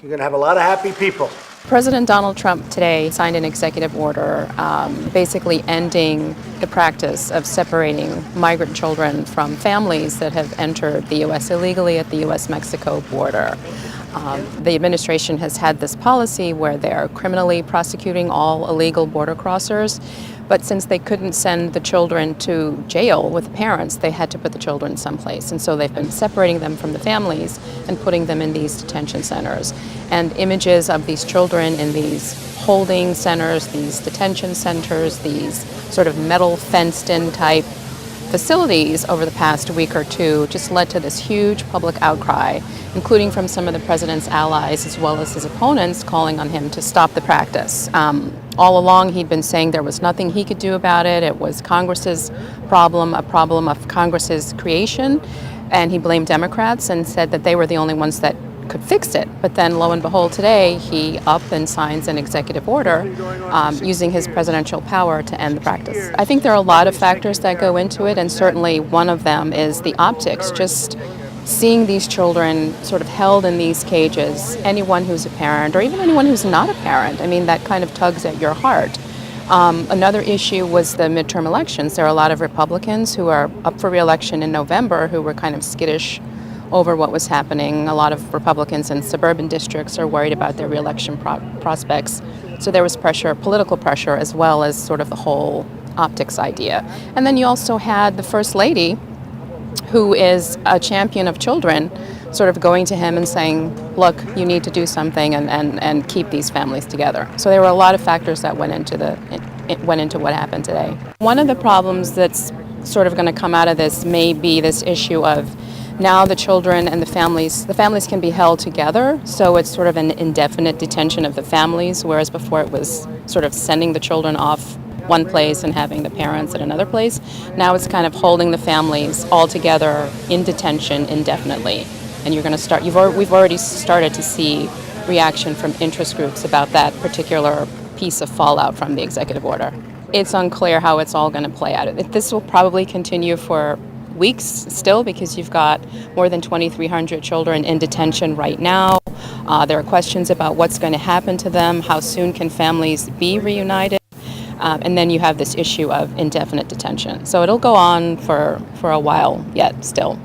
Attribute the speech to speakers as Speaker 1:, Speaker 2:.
Speaker 1: You're going to have a lot of happy people.
Speaker 2: President Donald Trump today signed an executive order basically ending the practice of separating migrant children from families that have entered the U.S. illegally at the U.S.-Mexico border. The administration has had this policy where they're criminally prosecuting all illegal border crossers, but since they couldn't send the children to jail with the parents, they had to put the children someplace. And so they've been separating them from the families and putting them in these detention centers. And images of these children in these holding centers, these detention centers, these sort of metal fenced-in type facilities over the past week or two just led to this huge public outcry, including from some of the president's allies as well as his opponents calling on him to stop the practice. All along he'd been saying there was nothing he could do about it. It was Congress's problem, a problem of Congress's creation, and he blamed Democrats and said that they were the only ones that could fix it. But then lo and behold today he up and signs an executive order using his presidential power to end the practice. I think there are a lot of factors that go into it, and certainly one of them is the optics. Just seeing these children sort of held in these cages, anyone who's a parent or even anyone who's not a parent, I mean, that kind of tugs at your heart. Another issue was the midterm elections. There are a lot of Republicans who are up for re-election in November who were kind of skittish over what was happening. A lot of Republicans in suburban districts are worried about their re-election prospects. So there was pressure, political pressure, as well as sort of the whole optics idea. And then you also had the First Lady, who is a champion of children, sort of going to him and saying, look, you need to do something and keep these families together. So there were a lot of factors that went into what happened today. One of the problems that's sort of going to come out of this may be this issue of now the children and the families can be held together, so it's sort of an indefinite detention of the families, whereas before it was sort of sending the children off one place and having the parents at another place. Now it's kind of holding the families all together in detention indefinitely. And you're going to start, we've already started to see reaction from interest groups about that particular piece of fallout from the executive order. It's unclear how it's all going to play out. This will probably continue for weeks still, because you've got more than 2,300 children in detention right now. There are questions about what's going to happen to them, how soon can families be reunited, and then you have this issue of indefinite detention. So it'll go on for a while yet still.